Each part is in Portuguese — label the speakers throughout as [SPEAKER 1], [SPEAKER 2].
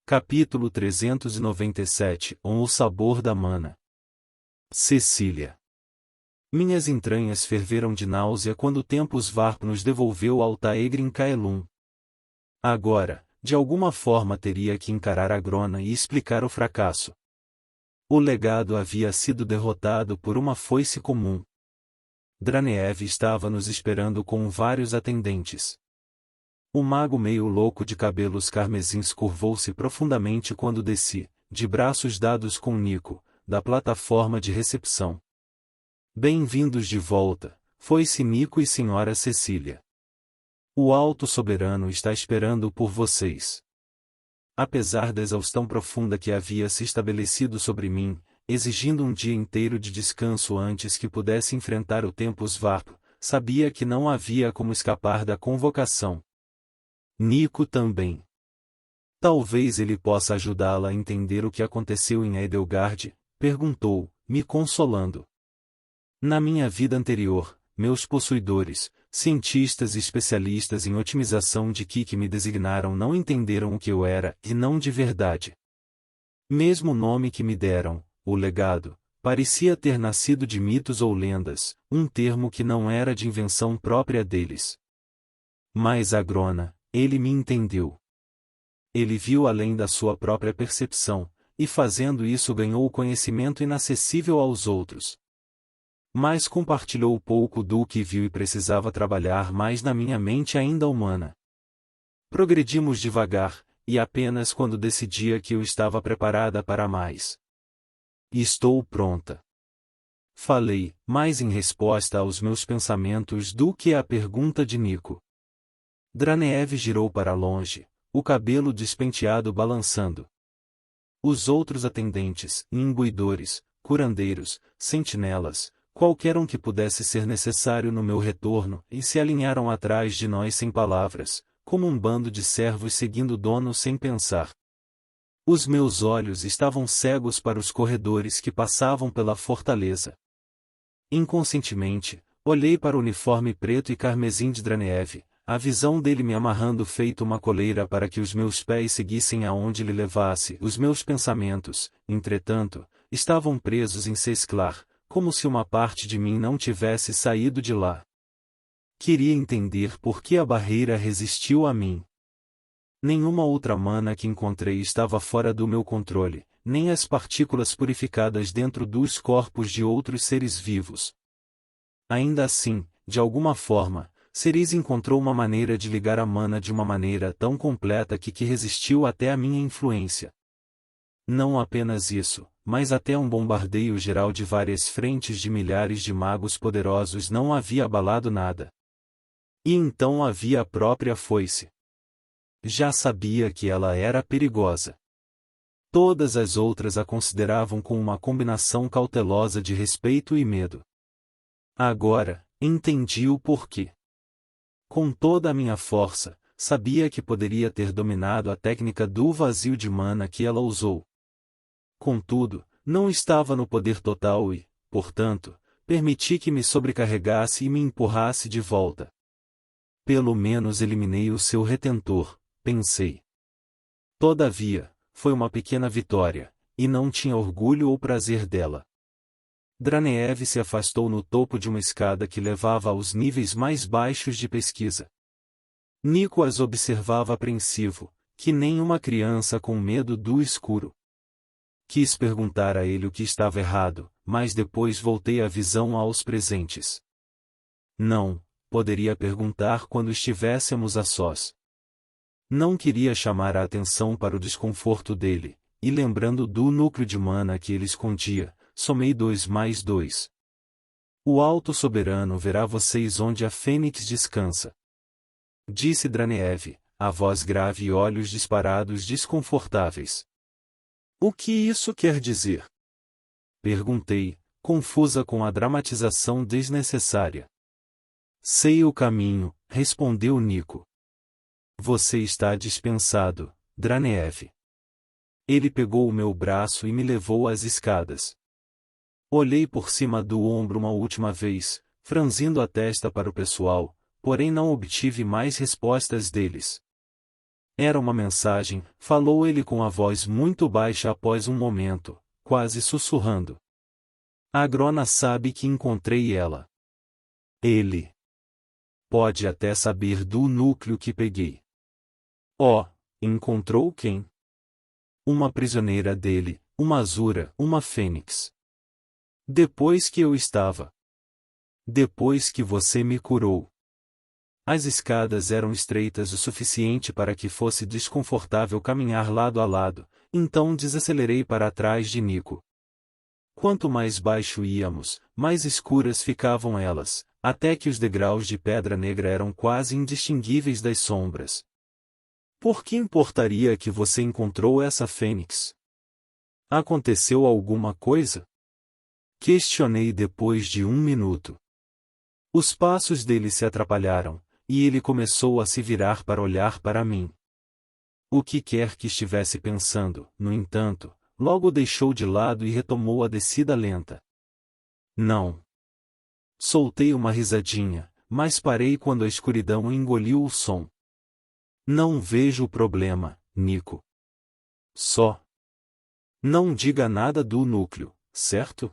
[SPEAKER 1] Capítulo 397 O sabor da mana. Cecília. Minhas entranhas ferveram de náusea quando Tempus Varp nos devolveu Altaegrin Caelum. Agora, de alguma forma teria que encarar a Grona e explicar o fracasso. O legado havia sido derrotado por uma foice comum. Dranev estava nos esperando com vários atendentes. O mago meio louco de cabelos carmesins curvou-se profundamente quando desci, de braços dados com Nico, da plataforma de recepção. Bem-vindos de volta, foi-se Nico e senhora Cecília. O Alto Soberano está esperando por vocês. Apesar da exaustão profunda que havia se estabelecido sobre mim, exigindo um dia inteiro de descanso antes que pudesse enfrentar o Tempus Varp, sabia que não havia como escapar da convocação. Nico também. Talvez ele possa ajudá-la a entender o que aconteceu em Edelgard, perguntou, me consolando. Na minha vida anterior, meus possuidores, cientistas e especialistas em otimização de Ki que me designaram não entenderam o que eu era e não de verdade. Mesmo o nome que me deram, o legado, parecia ter nascido de mitos ou lendas, um termo que não era de invenção própria deles. Mas a Grona, ele me entendeu. Ele viu além da sua própria percepção, e fazendo isso ganhou o conhecimento inacessível aos outros. Mas compartilhou pouco do que viu e precisava trabalhar mais na minha mente ainda humana. Progredimos devagar, e apenas quando decidia que eu estava preparada para mais. Estou pronta. Falei, mais em resposta aos meus pensamentos do que à pergunta de Nico. Dranev girou para longe, o cabelo despenteado balançando. Os outros atendentes, imbuidores, curandeiros, sentinelas, qualquer um que pudesse ser necessário no meu retorno, e se alinharam atrás de nós sem palavras, como um bando de servos seguindo o dono sem pensar. Os meus olhos estavam cegos para os corredores que passavam pela fortaleza. Inconscientemente, olhei para o uniforme preto e carmesim de Dranev, a visão dele me amarrando feito uma coleira para que os meus pés seguissem aonde ele levasse. Os meus pensamentos, entretanto, estavam presos em Sesclar, como se uma parte de mim não tivesse saído de lá. Queria entender por que a barreira resistiu a mim. Nenhuma outra mana que encontrei estava fora do meu controle, nem as partículas purificadas dentro dos corpos de outros seres vivos. Ainda assim, de alguma forma, Ceres encontrou uma maneira de ligar a mana de uma maneira tão completa que resistiu até a minha influência. Não apenas isso, mas até um bombardeio geral de várias frentes de milhares de magos poderosos não havia abalado nada. E então havia a própria foice. Já sabia que ela era perigosa. Todas as outras a consideravam com uma combinação cautelosa de respeito e medo. Agora, entendi o porquê. Com toda a minha força, sabia que poderia ter dominado a técnica do vazio de mana que ela usou. Contudo, não estava no poder total e, portanto, permiti que me sobrecarregasse e me empurrasse de volta. Pelo menos eliminei o seu retentor, pensei. Todavia, foi uma pequena vitória, e não tinha orgulho ou prazer dela. Dranev se afastou no topo de uma escada que levava aos níveis mais baixos de pesquisa. Nico as observava apreensivo, que nem uma criança com medo do escuro. Quis perguntar a ele o que estava errado, mas depois voltei a visão aos presentes. Não, poderia perguntar quando estivéssemos a sós. Não queria chamar a atenção para o desconforto dele, e lembrando do núcleo de mana que ele escondia, somei 2 mais 2. O Alto Soberano verá vocês onde a Fênix descansa. Disse Dranev, a voz grave e olhos disparados desconfortáveis. O que isso quer dizer? Perguntei, confusa com a dramatização desnecessária. Sei o caminho, respondeu Nico. Você está dispensado, Dranev. Ele pegou o meu braço e me levou às escadas. Olhei por cima do ombro uma última vez, franzindo a testa para o pessoal, porém não obtive mais respostas deles. Era uma mensagem, falou ele com a voz muito baixa após um momento, quase sussurrando. A Grona sabe que encontrei ela. Ele pode até saber do núcleo que peguei. Oh, encontrou quem? Uma prisioneira dele, uma Azura, uma Fênix. Depois que eu estava. Depois que você me curou. As escadas eram estreitas o suficiente para que fosse desconfortável caminhar lado a lado, então desacelerei para trás de Nico. Quanto mais baixo íamos, mais escuras ficavam elas, até que os degraus de pedra negra eram quase indistinguíveis das sombras. Por que importaria que você encontrou essa fênix? Aconteceu alguma coisa? Questionei depois de 1 minuto. Os passos dele se atrapalharam, e ele começou a se virar para olhar para mim. O que quer que estivesse pensando, no entanto, logo deixou de lado e retomou a descida lenta. Não. Soltei uma risadinha, mas parei quando a escuridão engoliu o som. Não vejo o problema, Nico. Só. Não diga nada do núcleo, certo?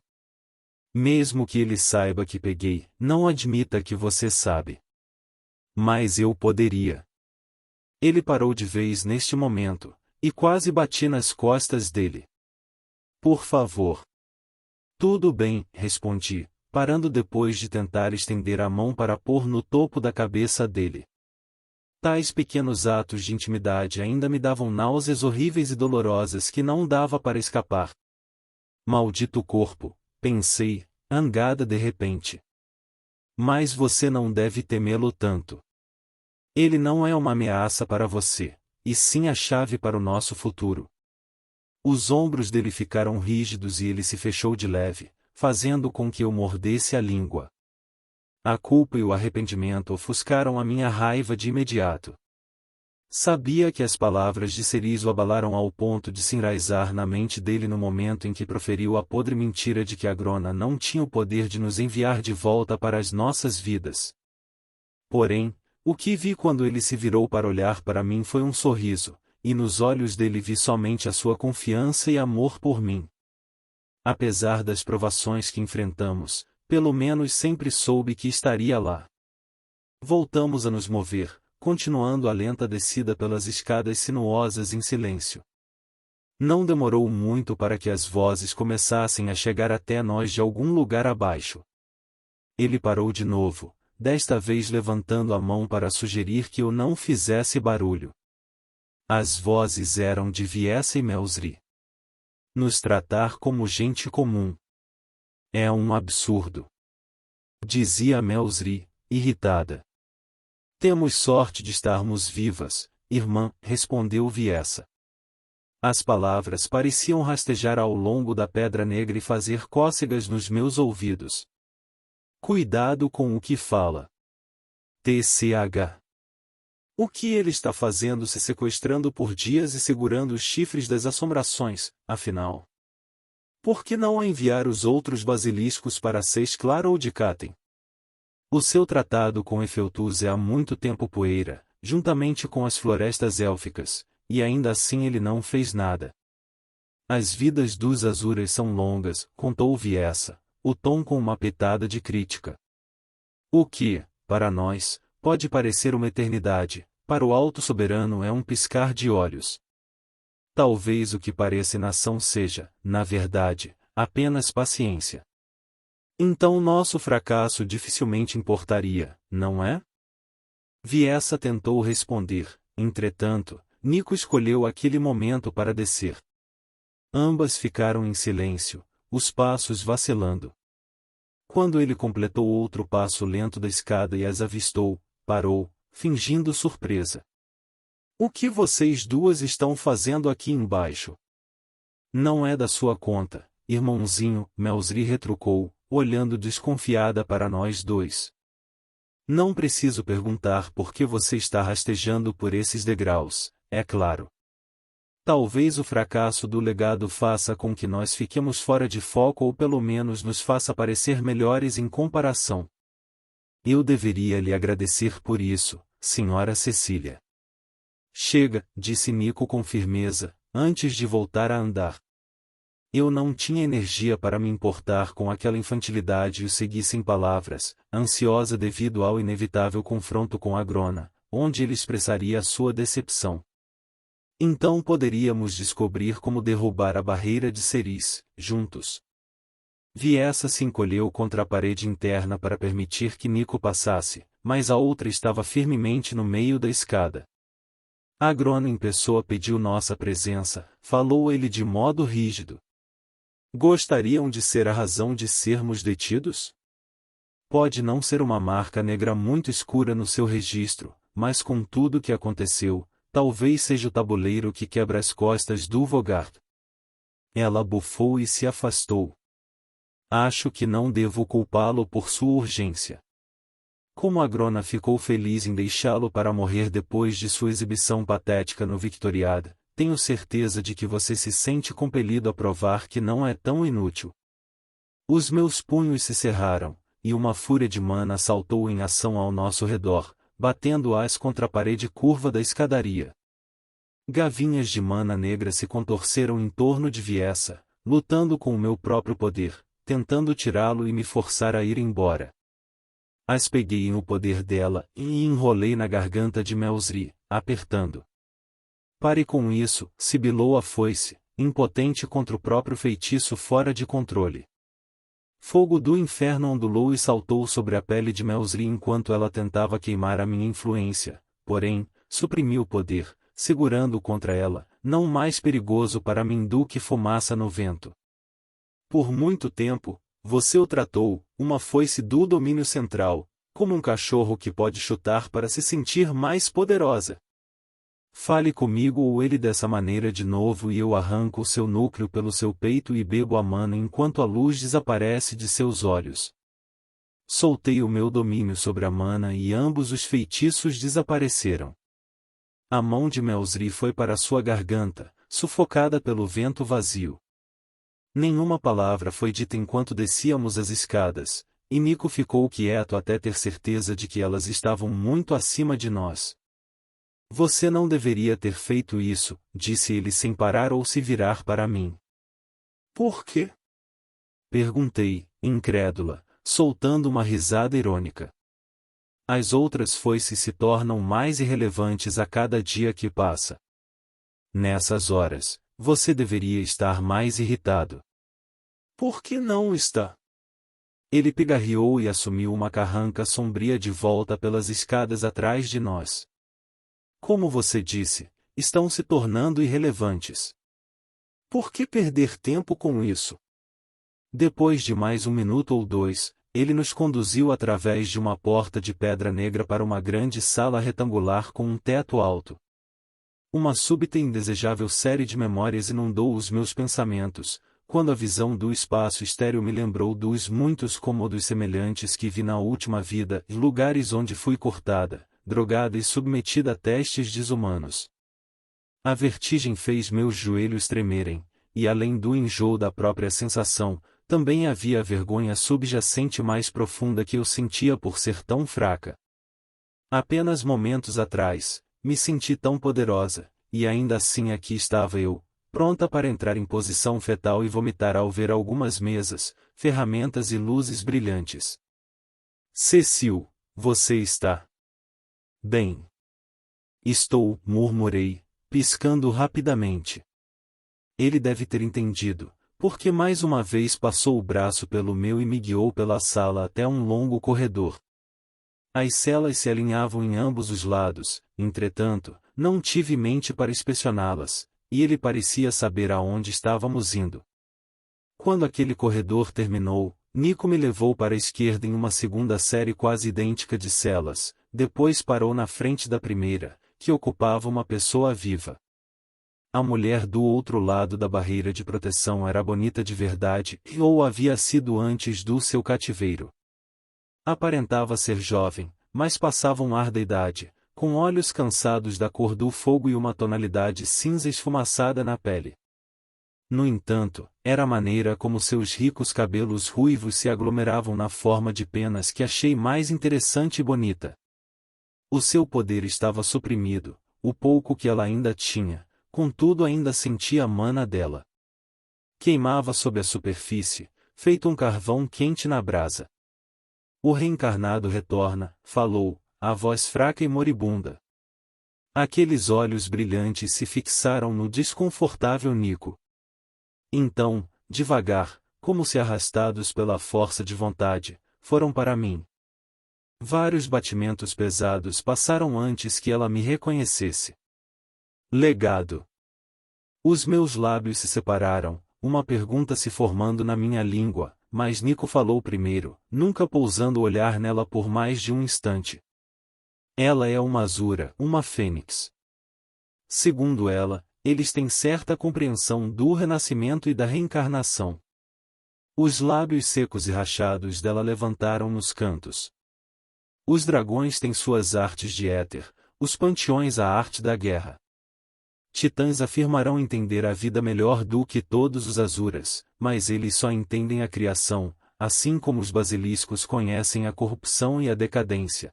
[SPEAKER 1] Mesmo que ele saiba que peguei, não admita que você sabe. Mas eu poderia. Ele parou de vez neste momento, e quase bati nas costas dele. Por favor. Tudo bem, respondi, parando depois de tentar estender a mão para pôr no topo da cabeça dele. Tais pequenos atos de intimidade ainda me davam náuseas horríveis e dolorosas que não dava para escapar. Maldito corpo, pensei, angada de repente. Mas você não deve temê-lo tanto. Ele não é uma ameaça para você, e sim a chave para o nosso futuro. Os ombros dele ficaram rígidos e ele se fechou de leve, fazendo com que eu mordesse a língua. A culpa e o arrependimento ofuscaram a minha raiva de imediato. Sabia que as palavras de Cerise o abalaram ao ponto de se enraizar na mente dele no momento em que proferiu a podre mentira de que a Grona não tinha o poder de nos enviar de volta para as nossas vidas. Porém, o que vi quando ele se virou para olhar para mim foi um sorriso, e nos olhos dele vi somente a sua confiança e amor por mim. Apesar das provações que enfrentamos, pelo menos sempre soube que estaria lá. Voltamos a nos mover, continuando a lenta descida pelas escadas sinuosas em silêncio. Não demorou muito para que as vozes começassem a chegar até nós de algum lugar abaixo. Ele parou de novo, desta vez levantando a mão para sugerir que eu não fizesse barulho. As vozes eram de Viessa e Melzri. Nos tratar como gente comum. É um absurdo. Dizia Melzri, irritada. Temos sorte de estarmos vivas, irmã, respondeu Viessa. As palavras pareciam rastejar ao longo da pedra negra e fazer cócegas nos meus ouvidos. Cuidado com o que fala. TCH. O que ele está fazendo se sequestrando por dias e segurando os chifres das assombrações, afinal? Por que não enviar os outros basiliscos para Sesclar ou Dicatem? O seu tratado com Efeltuz é há muito tempo poeira, juntamente com as florestas élficas, e ainda assim ele não fez nada. As vidas dos Azuras são longas, contou Viessa, o tom com uma pitada de crítica. O que, para nós, pode parecer uma eternidade, para o Alto Soberano é um piscar de olhos. Talvez o que pareça inação seja, na verdade, apenas paciência. Então nosso fracasso dificilmente importaria, não é? Viessa tentou responder, entretanto, Nico escolheu aquele momento para descer. Ambas ficaram em silêncio, os passos vacilando. Quando ele completou outro passo lento da escada e as avistou, parou, fingindo surpresa. O que vocês duas estão fazendo aqui embaixo? Não é da sua conta, irmãozinho, Melzri retrucou, olhando desconfiada para nós dois. Não preciso perguntar por que você está rastejando por esses degraus, é claro. Talvez o fracasso do legado faça com que nós fiquemos fora de foco ou pelo menos nos faça parecer melhores em comparação. Eu deveria lhe agradecer por isso, senhora Cecília. Chega, disse Nico com firmeza, antes de voltar a andar. Eu não tinha energia para me importar com aquela infantilidade e o segui sem palavras, ansiosa devido ao inevitável confronto com Agrona, onde ele expressaria a sua decepção. Então poderíamos descobrir como derrubar a barreira de Ceres, juntos. Viessa se encolheu contra a parede interna para permitir que Nico passasse, mas a outra estava firmemente no meio da escada. Agrona em pessoa pediu nossa presença, falou ele de modo rígido. Gostariam de ser a razão de sermos detidos? Pode não ser uma marca negra muito escura no seu registro, mas com tudo o que aconteceu, talvez seja o tabuleiro que quebra as costas do Vogard. Ela bufou e se afastou. Acho que não devo culpá-lo por sua urgência. Como Agrona ficou feliz em deixá-lo para morrer depois de sua exibição patética no Victoriada, tenho certeza de que você se sente compelido a provar que não é tão inútil. Os meus punhos se cerraram, e uma fúria de mana saltou em ação ao nosso redor, batendo-as contra a parede curva da escadaria. Gavinhas de mana negra se contorceram em torno de Viessa, lutando com o meu próprio poder, tentando tirá-lo e me forçar a ir embora. As peguei no poder dela e enrolei na garganta de Melsri, apertando. Pare com isso, sibilou a foice, impotente contra o próprio feitiço fora de controle. Fogo do inferno ondulou e saltou sobre a pele de Melsri enquanto ela tentava queimar a minha influência, porém, suprimi o poder, segurando-o contra ela, não mais perigoso para mim do que fumaça no vento. Por muito tempo, você o tratou, uma foice do domínio central, como um cachorro que pode chutar para se sentir mais poderosa. Fale comigo ou ele dessa maneira de novo e eu arranco o seu núcleo pelo seu peito e bebo a mana enquanto a luz desaparece de seus olhos. Soltei o meu domínio sobre a mana e ambos os feitiços desapareceram. A mão de Melsri foi para sua garganta, sufocada pelo vento vazio. Nenhuma palavra foi dita enquanto descíamos as escadas, e Nico ficou quieto até ter certeza de que elas estavam muito acima de nós. Você não deveria ter feito isso, disse ele sem parar ou se virar para mim. Por quê? Perguntei, incrédula, soltando uma risada irônica. As outras foices se tornam mais irrelevantes a cada dia que passa. Nessas horas, você deveria estar mais irritado. Por que não está? Ele pigarreou e assumiu uma carranca sombria de volta pelas escadas atrás de nós. Como você disse, estão se tornando irrelevantes. Por que perder tempo com isso? Depois de mais 1 minuto ou 2, ele nos conduziu através de uma porta de pedra negra para uma grande sala retangular com um teto alto. Uma súbita e indesejável série de memórias inundou os meus pensamentos, quando a visão do espaço estéril me lembrou dos muitos cômodos semelhantes que vi na última vida e lugares onde fui cortada, drogada e submetida a testes desumanos. A vertigem fez meus joelhos tremerem, e além do enjoo da própria sensação, também havia a vergonha subjacente mais profunda que eu sentia por ser tão fraca. Apenas momentos atrás, me senti tão poderosa, e ainda assim aqui estava eu, pronta para entrar em posição fetal e vomitar ao ver algumas mesas, ferramentas e luzes brilhantes. Cecil, você está bem. Estou, murmurei, piscando rapidamente. Ele deve ter entendido, porque mais uma vez passou o braço pelo meu e me guiou pela sala até um longo corredor. As celas se alinhavam em ambos os lados, entretanto, não tive mente para inspecioná-las, e ele parecia saber aonde estávamos indo. Quando aquele corredor terminou, Nico me levou para a esquerda em uma segunda série quase idêntica de celas, depois parou na frente da primeira, que ocupava uma pessoa viva. A mulher do outro lado da barreira de proteção era bonita de verdade, ou havia sido antes do seu cativeiro. Aparentava ser jovem, mas passava um ar da idade, com olhos cansados da cor do fogo e uma tonalidade cinza esfumaçada na pele. No entanto, era a maneira como seus ricos cabelos ruivos se aglomeravam na forma de penas que achei mais interessante e bonita. O seu poder estava suprimido, o pouco que ela ainda tinha, contudo ainda sentia a mana dela. Queimava sob a superfície, feito um carvão quente na brasa. O reencarnado retorna, falou, a voz fraca e moribunda. Aqueles olhos brilhantes se fixaram no desconfortável Nico. Então, devagar, como se arrastados pela força de vontade, foram para mim. Vários batimentos pesados passaram antes que ela me reconhecesse. Legado. Os meus lábios se separaram, uma pergunta se formando na minha língua, mas Nico falou primeiro, nunca pousando o olhar nela por mais de um instante. Ela é uma Asura, uma fênix. Segundo ela, eles têm certa compreensão do renascimento e da reencarnação. Os lábios secos e rachados dela levantaram nos cantos. Os dragões têm suas artes de éter, os panteões a arte da guerra. Titãs afirmarão entender a vida melhor do que todos os Asuras, mas eles só entendem a criação, assim como os basiliscos conhecem a corrupção e a decadência.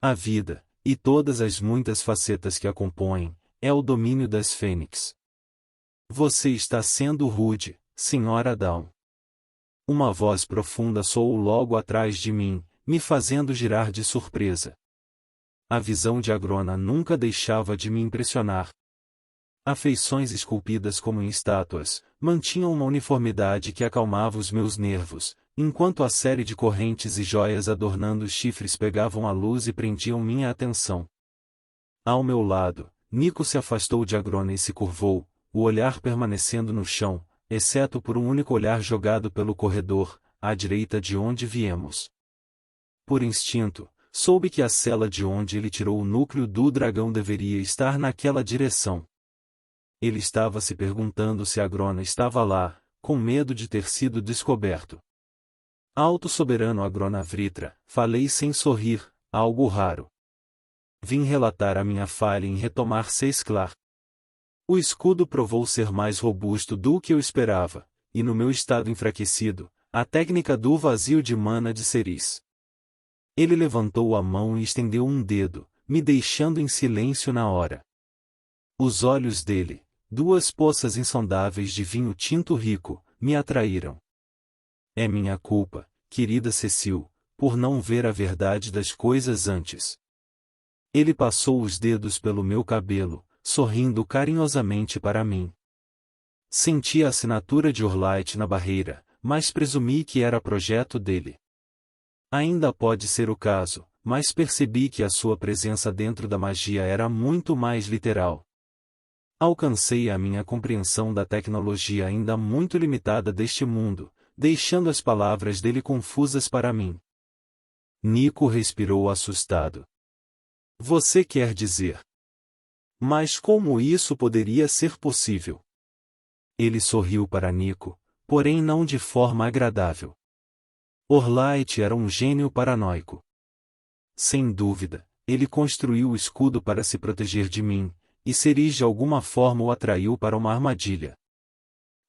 [SPEAKER 1] A vida, e todas as muitas facetas que a compõem, é o domínio das fênix. Você está sendo rude, Senhora Dawn. Uma voz profunda soou logo atrás de mim, me fazendo girar de surpresa. A visão de Agrona nunca deixava de me impressionar. Afeições esculpidas como em estátuas, mantinham uma uniformidade que acalmava os meus nervos, enquanto a série de correntes e joias adornando os chifres pegavam a luz e prendiam minha atenção. Ao meu lado, Nico se afastou de Agrona e se curvou, o olhar permanecendo no chão, exceto por um único olhar jogado pelo corredor, à direita de onde viemos. Por instinto, soube que a cela de onde ele tirou o núcleo do dragão deveria estar naquela direção. Ele estava se perguntando se Agrona estava lá, com medo de ter sido descoberto. Alto soberano Agrona Vritra, falei sem sorrir, algo raro. Vim relatar a minha falha em retomar Seisklar. O escudo provou ser mais robusto do que eu esperava, e no meu estado enfraquecido, a técnica do vazio de mana de Ceris. Ele levantou a mão e estendeu um dedo, me deixando em silêncio na hora. Os olhos dele, duas poças insondáveis de vinho tinto rico, me atraíram. É minha culpa, querida Cecil, por não ver a verdade das coisas antes. Ele passou os dedos pelo meu cabelo, sorrindo carinhosamente para mim. Senti a assinatura de Orlight na barreira, mas presumi que era projeto dele. Ainda pode ser o caso, mas percebi que a sua presença dentro da magia era muito mais literal. Alcancei a minha compreensão da tecnologia ainda muito limitada deste mundo, deixando as palavras dele confusas para mim. Nico respirou assustado. Você quer dizer? Mas como isso poderia ser possível? Ele sorriu para Nico, porém não de forma agradável. Orlight era um gênio paranoico. Sem dúvida, ele construiu o escudo para se proteger de mim, e Ceris de alguma forma o atraiu para uma armadilha.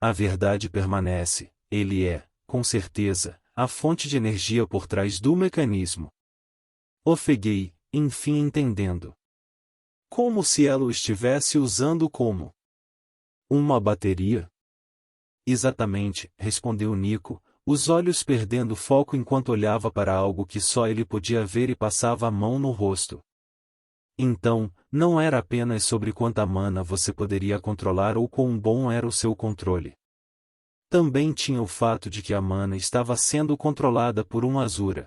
[SPEAKER 1] A verdade permanece, ele é, com certeza, a fonte de energia por trás do mecanismo. Ofeguei, enfim entendendo. Como se ela o estivesse usando como uma bateria? Exatamente, respondeu Nico, os olhos perdendo foco enquanto olhava para algo que só ele podia ver e passava a mão no rosto. Então, não era apenas sobre quanta mana você poderia controlar ou quão bom era o seu controle. Também tinha o fato de que a mana estava sendo controlada por um Asura.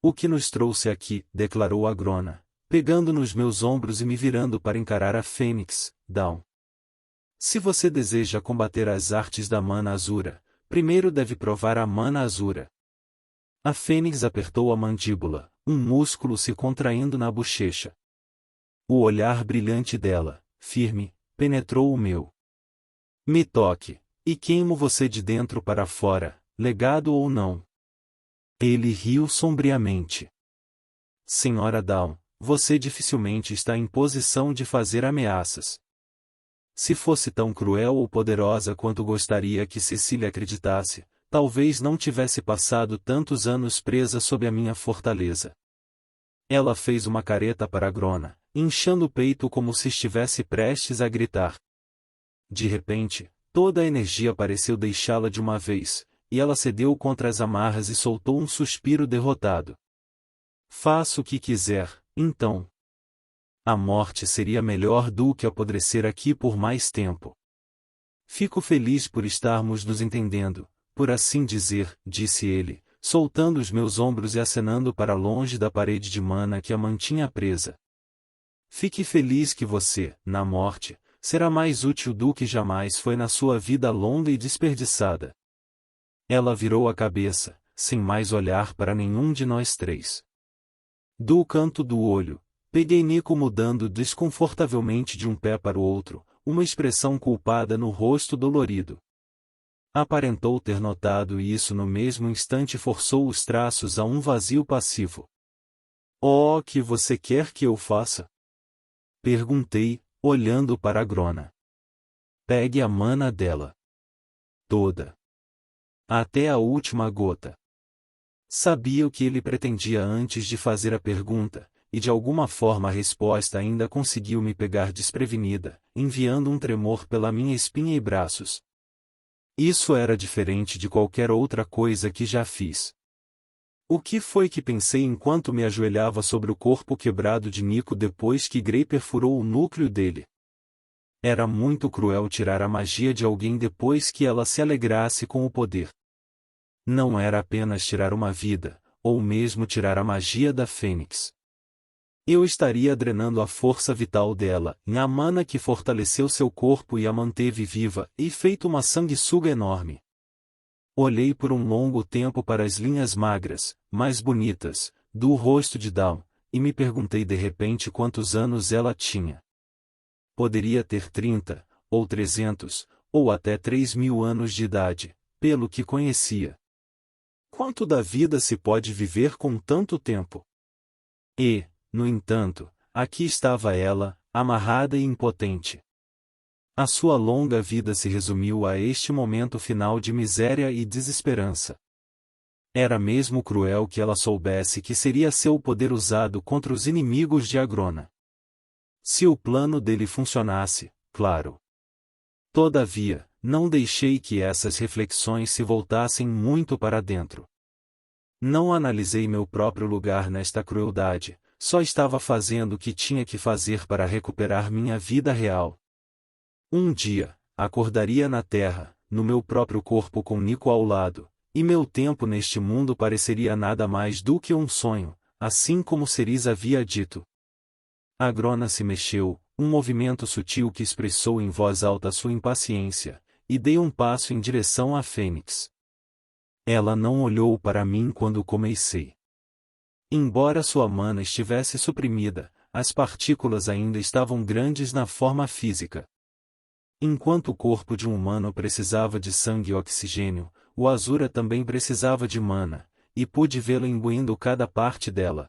[SPEAKER 1] O que nos trouxe aqui, declarou Agrona, pegando nos meus ombros e me virando para encarar a Fênix, Dawn. Se você deseja combater as artes da mana Asura, primeiro deve provar a mana Asura. A Fênix apertou a mandíbula, um músculo se contraindo na bochecha. O olhar brilhante dela, firme, penetrou o meu. Me toque, e queimo você de dentro para fora, legado ou não. Ele riu sombriamente. Senhora Dawn, você dificilmente está em posição de fazer ameaças. Se fosse tão cruel ou poderosa quanto gostaria que Cecília acreditasse, talvez não tivesse passado tantos anos presa sob a minha fortaleza. Ela fez uma careta para Agrona, inchando o peito como se estivesse prestes a gritar. De repente, toda a energia pareceu deixá-la de uma vez, e ela cedeu contra as amarras e soltou um suspiro derrotado. Faça o que quiser, então. A morte seria melhor do que apodrecer aqui por mais tempo. Fico feliz por estarmos nos entendendo, por assim dizer, disse ele, soltando os meus ombros e acenando para longe da parede de mana que a mantinha presa. Fique feliz que você, na morte, será mais útil do que jamais foi na sua vida longa e desperdiçada. Ela virou a cabeça, sem mais olhar para nenhum de nós três. Do canto do olho, peguei Nico mudando desconfortavelmente de um pé para o outro, uma expressão culpada no rosto dolorido. Aparentou ter notado e isso no mesmo instante forçou os traços a um vazio passivo. Oh, que você quer que eu faça? Perguntei, olhando para a Grona. Pegue a mana dela. Toda. Até a última gota. Sabia o que ele pretendia antes de fazer a pergunta, e de alguma forma a resposta ainda conseguiu me pegar desprevenida, enviando um tremor pela minha espinha e braços. Isso era diferente de qualquer outra coisa que já fiz. O que foi que pensei enquanto me ajoelhava sobre o corpo quebrado de Nico depois que Grey perfurou o núcleo dele? Era muito cruel tirar a magia de alguém depois que ela se alegrasse com o poder. Não era apenas tirar uma vida, ou mesmo tirar a magia da Fênix. Eu estaria drenando a força vital dela, a mana que fortaleceu seu corpo e a manteve viva, e feito uma sanguessuga enorme. Olhei por um longo tempo para as linhas magras, mais bonitas, do rosto de Dawn, e me perguntei de repente quantos anos ela tinha. Poderia ter 30, ou 300, ou até 3.000 anos de idade, pelo que conhecia. Quanto da vida se pode viver com tanto tempo? E, no entanto, aqui estava ela, amarrada e impotente. A sua longa vida se resumiu a este momento final de miséria e desesperança. Era mesmo cruel que ela soubesse que seria seu poder usado contra os inimigos de Agrona. Se o plano dele funcionasse, claro. Todavia, não deixei que essas reflexões se voltassem muito para dentro. Não analisei meu próprio lugar nesta crueldade, só estava fazendo o que tinha que fazer para recuperar minha vida real. Um dia, acordaria na Terra, no meu próprio corpo com Nico ao lado, e meu tempo neste mundo pareceria nada mais do que um sonho, assim como Ceres havia dito. Agrona se mexeu, um movimento sutil que expressou em voz alta sua impaciência, e dei um passo em direção à Fênix. Ela não olhou para mim quando comecei. Embora sua mana estivesse suprimida, as partículas ainda estavam grandes na forma física. Enquanto o corpo de um humano precisava de sangue e oxigênio, o Azura também precisava de mana, e pude vê-la imbuindo cada parte dela.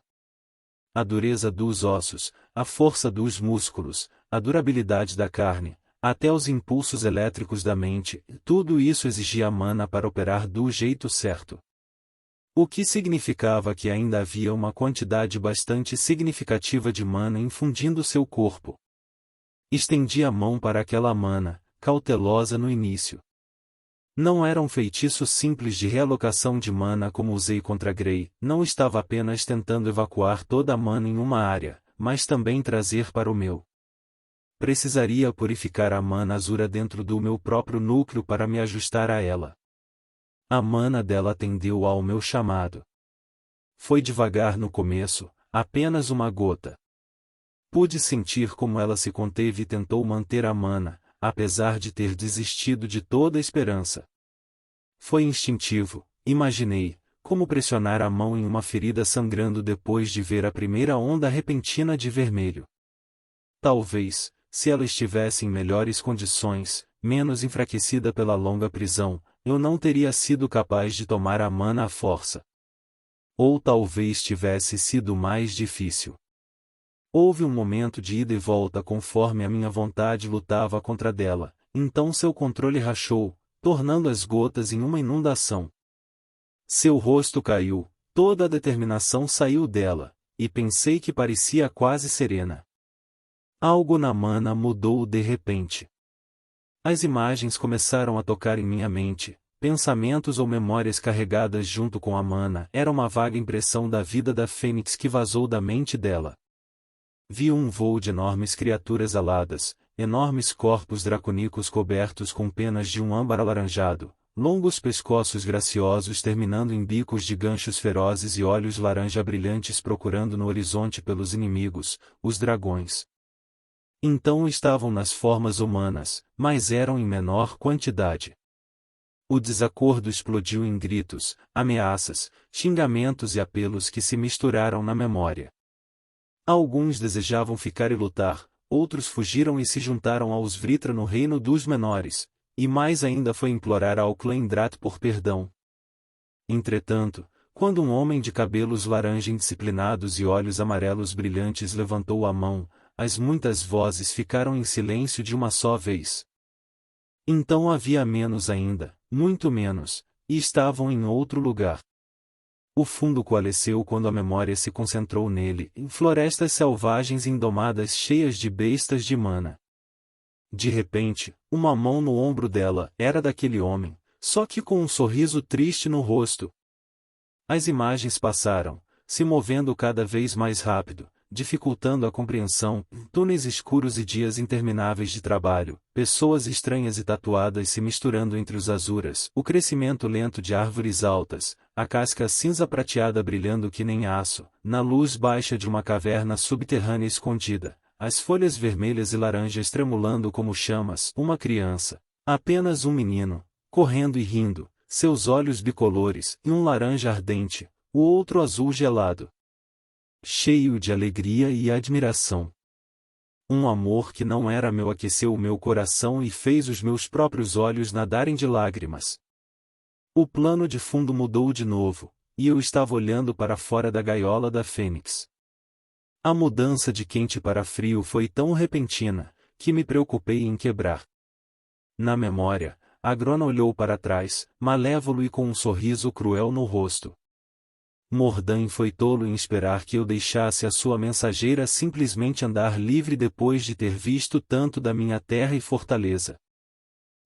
[SPEAKER 1] A dureza dos ossos, a força dos músculos, a durabilidade da carne, até os impulsos elétricos da mente, tudo isso exigia mana para operar do jeito certo. O que significava que ainda havia uma quantidade bastante significativa de mana infundindo seu corpo. Estendi a mão para aquela mana, cautelosa no início. Não era um feitiço simples de realocação de mana como usei contra Grey, não estava apenas tentando evacuar toda a mana em uma área, mas também trazer para o meu. Precisaria purificar a mana Azura dentro do meu próprio núcleo para me ajustar a ela. A mana dela atendeu ao meu chamado. Foi devagar no começo, apenas uma gota. Pude sentir como ela se conteve e tentou manter a mana, apesar de ter desistido de toda esperança. Foi instintivo, imaginei, como pressionar a mão em uma ferida sangrando depois de ver a primeira onda repentina de vermelho. Talvez, se ela estivesse em melhores condições, menos enfraquecida pela longa prisão, eu não teria sido capaz de tomar a mana à força. Ou talvez tivesse sido mais difícil. Houve um momento de ida e volta conforme a minha vontade lutava contra dela, então seu controle rachou, tornando as gotas em uma inundação. Seu rosto caiu, toda a determinação saiu dela, e pensei que parecia quase serena. Algo na mana mudou de repente. As imagens começaram a tocar em minha mente, pensamentos ou memórias carregadas junto com a mana. Era uma vaga impressão da vida da fênix que vazou da mente dela. Vi um voo de enormes criaturas aladas, enormes corpos dracônicos cobertos com penas de um âmbar alaranjado, longos pescoços graciosos terminando em bicos de ganchos ferozes e olhos laranja brilhantes procurando no horizonte pelos inimigos, os dragões. Então estavam nas formas humanas, mas eram em menor quantidade. O desacordo explodiu em gritos, ameaças, xingamentos e apelos que se misturaram na memória. Alguns desejavam ficar e lutar, outros fugiram e se juntaram aos Vritra no reino dos menores, e mais ainda foi implorar ao clã Indrat por perdão. Entretanto, quando um homem de cabelos laranja indisciplinados e olhos amarelos brilhantes levantou a mão, as muitas vozes ficaram em silêncio de uma só vez. Então havia menos ainda, muito menos, e estavam em outro lugar. O fundo coalesceu quando a memória se concentrou nele, em florestas selvagens indomadas cheias de bestas de mana. De repente, uma mão no ombro dela era daquele homem, só que com um sorriso triste no rosto. As imagens passaram, se movendo cada vez mais rápido, dificultando a compreensão, túneis escuros e dias intermináveis de trabalho, pessoas estranhas e tatuadas se misturando entre os azuras, o crescimento lento de árvores altas, a casca cinza prateada brilhando que nem aço, na luz baixa de uma caverna subterrânea escondida, as folhas vermelhas e laranjas tremulando como chamas, uma criança, apenas um menino, correndo e rindo, seus olhos bicolores, um laranja ardente, o outro azul gelado, cheio de alegria e admiração. Um amor que não era meu aqueceu o meu coração e fez os meus próprios olhos nadarem de lágrimas. O plano de fundo mudou de novo, e eu estava olhando para fora da gaiola da fênix. A mudança de quente para frio foi tão repentina, que me preocupei em quebrar. Na memória, a Grona olhou para trás, malévolo e com um sorriso cruel no rosto. Mordan foi tolo em esperar que eu deixasse a sua mensageira simplesmente andar livre depois de ter visto tanto da minha terra e fortaleza.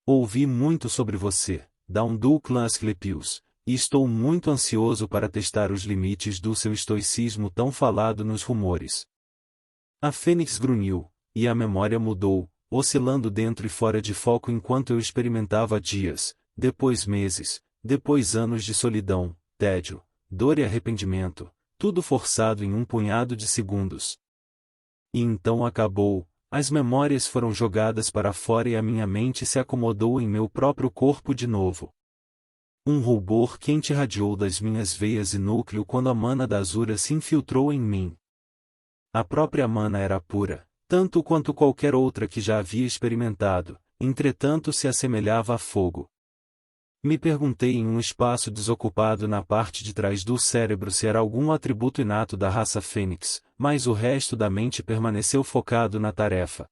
[SPEAKER 1] Ouvi muito sobre você, Daundu Clan Asclepius, e estou muito ansioso para testar os limites do seu estoicismo tão falado nos rumores. A fênix grunhiu, e a memória mudou, oscilando dentro e fora de foco enquanto eu experimentava dias, depois meses, depois anos de solidão, tédio, dor e arrependimento, tudo forçado em um punhado de segundos. E então acabou, as memórias foram jogadas para fora e a minha mente se acomodou em meu próprio corpo de novo. Um rubor quente irradiou das minhas veias e núcleo quando a mana da Azura se infiltrou em mim. A própria mana era pura, tanto quanto qualquer outra que já havia experimentado, entretanto se assemelhava a fogo. Me perguntei em um espaço desocupado na parte de trás do cérebro se era algum atributo inato da raça fênix, mas o resto da mente permaneceu focado na tarefa.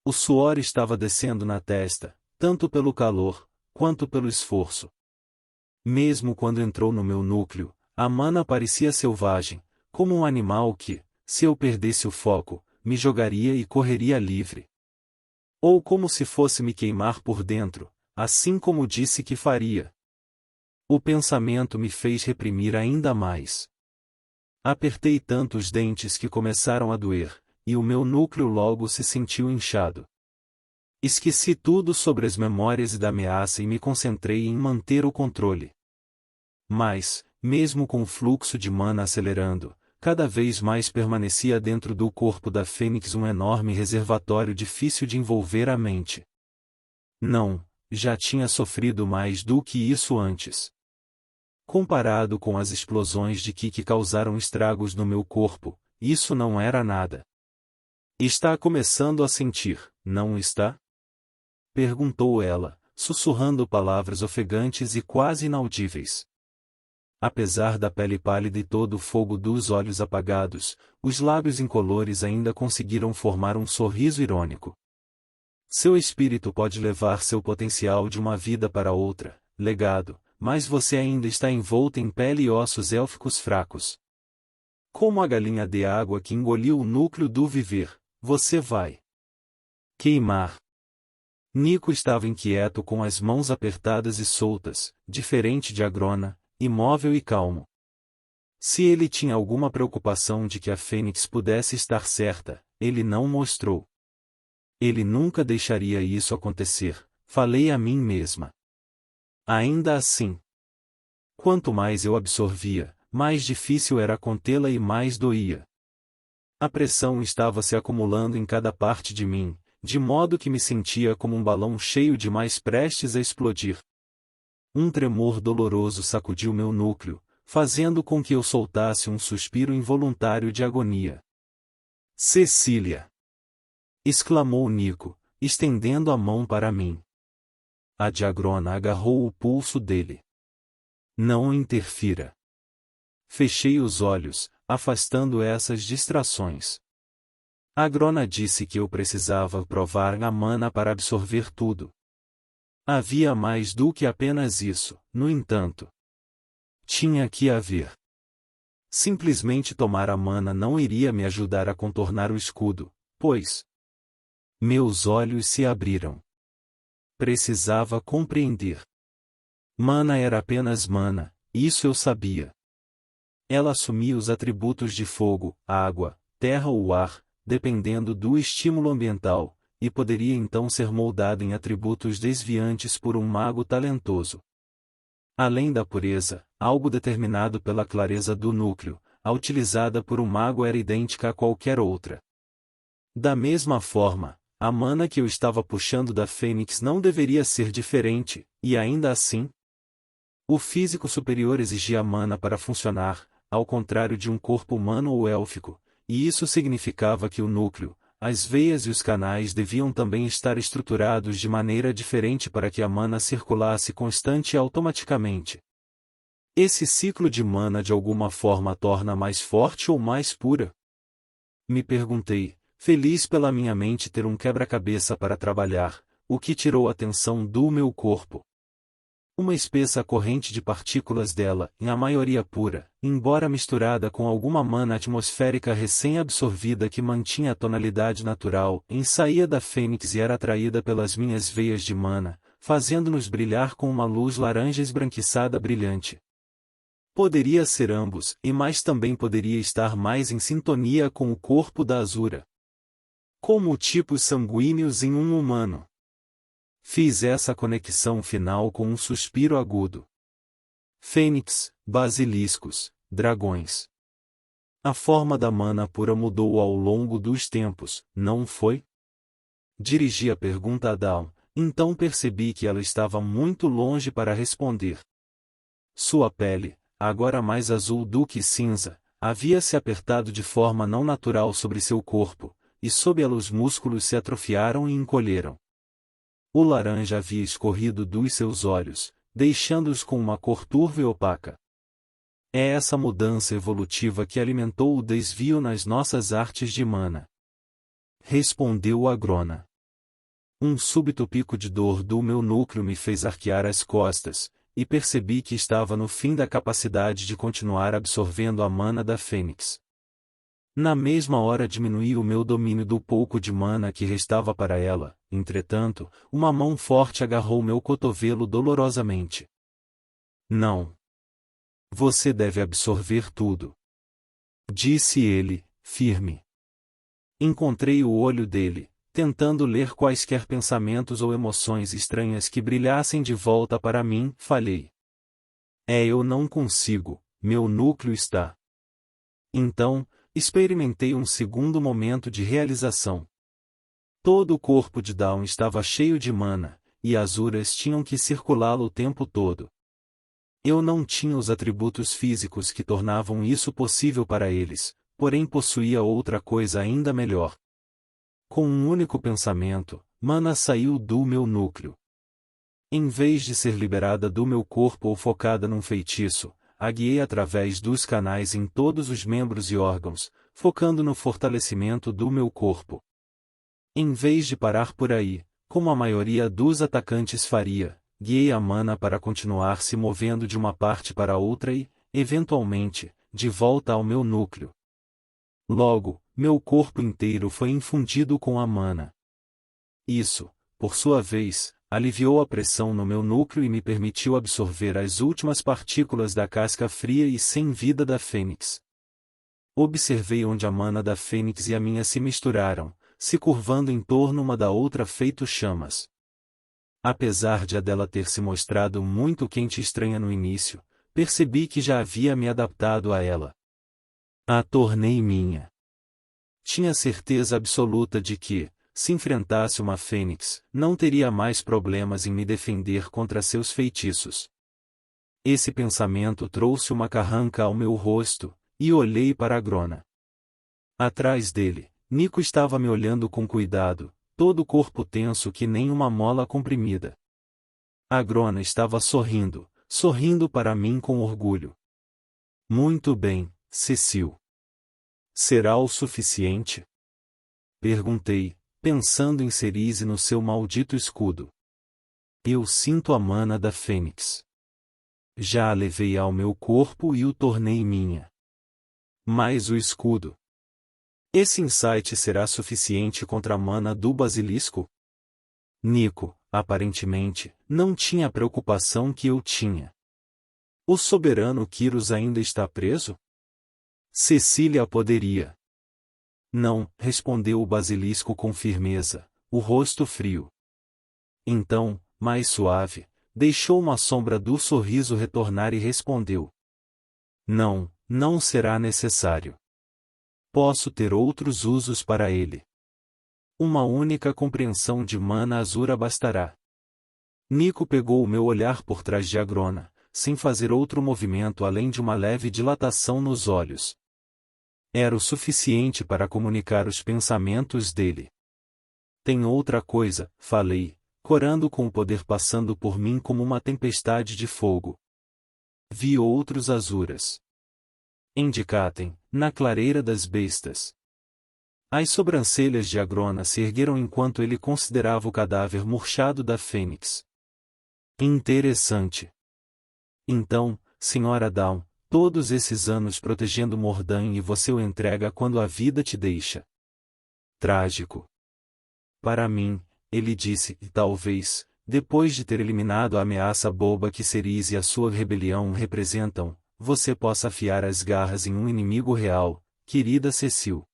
[SPEAKER 1] O suor estava descendo na testa, tanto pelo calor, quanto pelo esforço. Mesmo quando entrou no meu núcleo, a mana parecia selvagem, como um animal que, se eu perdesse o foco, me jogaria e correria livre. Ou como se fosse me queimar por dentro, assim como disse que faria. O pensamento me fez reprimir ainda mais. Apertei tanto os dentes que começaram a doer, e o meu núcleo logo se sentiu inchado. Esqueci tudo sobre as memórias e da ameaça e me concentrei em manter o controle. Mas, mesmo com o fluxo de mana acelerando, cada vez mais permanecia dentro do corpo da fênix um enorme reservatório difícil de envolver a mente. Não, já tinha sofrido mais do que isso antes. Comparado com as explosões de Ki que causaram estragos no meu corpo, isso não era nada. Está começando a sentir, não está? Perguntou ela, sussurrando palavras ofegantes e quase inaudíveis. Apesar da pele pálida e todo o fogo dos olhos apagados, os lábios incolores ainda conseguiram formar um sorriso irônico. Seu espírito pode levar seu potencial de uma vida para outra, legado, mas você ainda está envolto em pele e ossos élficos fracos. Como a galinha de água que engoliu o núcleo do viver, você vai queimar. Nico estava inquieto com as mãos apertadas e soltas, diferente de Agrona, imóvel e calmo. Se ele tinha alguma preocupação de que a Fênix pudesse estar certa, ele não mostrou. Ele nunca deixaria isso acontecer, falei a mim mesma. Ainda assim, quanto mais eu absorvia, mais difícil era contê-la e mais doía. A pressão estava se acumulando em cada parte de mim, de modo que me sentia como um balão cheio demais prestes a explodir. Um tremor doloroso sacudiu meu núcleo, fazendo com que eu soltasse um suspiro involuntário de agonia. Cecília! Exclamou Nico, estendendo a mão para mim. A Diagrona agarrou o pulso dele. Não interfira. Fechei os olhos, afastando essas distrações. A Agrona disse que eu precisava provar a mana para absorver tudo. Havia mais do que apenas isso, no entanto. Tinha que haver. Simplesmente tomar a mana não iria me ajudar a contornar o escudo, pois meus olhos se abriram. Precisava compreender. Mana era apenas mana, isso eu sabia. Ela assumia os atributos de fogo, água, terra ou ar, dependendo do estímulo ambiental, e poderia então ser moldada em atributos desviantes por um mago talentoso. Além da pureza, algo determinado pela clareza do núcleo, a utilizada por um mago era idêntica a qualquer outra. Da mesma forma, a mana que eu estava puxando da Fênix não deveria ser diferente, e ainda assim, o físico superior exigia mana para funcionar, ao contrário de um corpo humano ou élfico, e isso significava que o núcleo, as veias e os canais deviam também estar estruturados de maneira diferente para que a mana circulasse constante e automaticamente. Esse ciclo de mana de alguma forma a torna mais forte ou mais pura? Me perguntei, feliz pela minha mente ter um quebra-cabeça para trabalhar, o que tirou a atenção do meu corpo. Uma espessa corrente de partículas dela, em a maioria pura, embora misturada com alguma mana atmosférica recém-absorvida que mantinha a tonalidade natural, saía da Fênix e era atraída pelas minhas veias de mana, fazendo-nos brilhar com uma luz laranja esbranquiçada brilhante. Poderia ser ambos, mas também poderia estar mais em sintonia com o corpo da Azura. Como tipos sanguíneos em um humano. Fiz essa conexão final com um suspiro agudo. Fênix, basiliscos, dragões. A forma da mana pura mudou ao longo dos tempos, não foi? Dirigi a pergunta a Dawn, então percebi que ela estava muito longe para responder. Sua pele, agora mais azul do que cinza, havia se apertado de forma não natural sobre seu corpo, e sob ela os músculos se atrofiaram e encolheram. O laranja havia escorrido dos seus olhos, deixando-os com uma cor turva e opaca. É essa mudança evolutiva que alimentou o desvio nas nossas artes de mana. Respondeu Agrona. Um súbito pico de dor do meu núcleo me fez arquear as costas, e percebi que estava no fim da capacidade de continuar absorvendo a mana da Fênix. Na mesma hora diminuí o meu domínio do pouco de mana que restava para ela, entretanto, uma mão forte agarrou meu cotovelo dolorosamente. Não. Você deve absorver tudo. Disse ele, firme. Encontrei o olho dele, tentando ler quaisquer pensamentos ou emoções estranhas que brilhassem de volta para mim, falei. Eu não consigo, meu núcleo está. Então, experimentei um segundo momento de realização. Todo o corpo de Dawn estava cheio de mana, e Azuras tinham que circulá-lo o tempo todo. Eu não tinha os atributos físicos que tornavam isso possível para eles, porém possuía outra coisa ainda melhor. Com um único pensamento, mana saiu do meu núcleo. Em vez de ser liberada do meu corpo ou focada num feitiço, a guiei através dos canais em todos os membros e órgãos, focando no fortalecimento do meu corpo. Em vez de parar por aí, como a maioria dos atacantes faria, guiei a mana para continuar se movendo de uma parte para outra e, eventualmente, de volta ao meu núcleo. Logo, meu corpo inteiro foi infundido com a mana. Isso, por sua vez, aliviou a pressão no meu núcleo e me permitiu absorver as últimas partículas da casca fria e sem vida da fênix. Observei onde a mana da fênix e a minha se misturaram, se curvando em torno uma da outra feito chamas. Apesar de a dela ter se mostrado muito quente e estranha no início, percebi que já havia me adaptado a ela. A tornei minha. Tinha certeza absoluta de que, se enfrentasse uma fênix, não teria mais problemas em me defender contra seus feitiços. Esse pensamento trouxe uma carranca ao meu rosto, e olhei para Grona. Atrás dele, Nico estava me olhando com cuidado, todo o corpo tenso que nem uma mola comprimida. A Grona estava sorrindo, sorrindo para mim com orgulho. Muito bem, Cecil. Será o suficiente? Perguntei, pensando em Cerise no seu maldito escudo. Eu sinto a mana da fênix. Já a levei ao meu corpo e o tornei minha. Mas o escudo. Esse insight será suficiente contra a mana do basilisco? Nico, aparentemente, não tinha a preocupação que eu tinha. O soberano Kyros ainda está preso? Cecília poderia. Não, respondeu o basilisco com firmeza, o rosto frio. Então, mais suave, deixou uma sombra do sorriso retornar e respondeu. Não, não será necessário. Posso ter outros usos para ele. Uma única compreensão de mana azura bastará. Nico pegou o meu olhar por trás de Agrona, sem fazer outro movimento além de uma leve dilatação nos olhos. Era o suficiente para comunicar os pensamentos dele. Tem outra coisa, falei, corando com o poder passando por mim como uma tempestade de fogo. Vi outros azuras. Indicatem, na clareira das bestas. As sobrancelhas de Agrona se ergueram enquanto ele considerava o cadáver murchado da fênix. Interessante. Então, Sra. Dawn, todos esses anos protegendo Mordan e você o entrega quando a vida te deixa. Trágico. Para mim, ele disse, e talvez, depois de ter eliminado a ameaça boba que Cerise e a sua rebelião representam, você possa afiar as garras em um inimigo real, querida Cecil.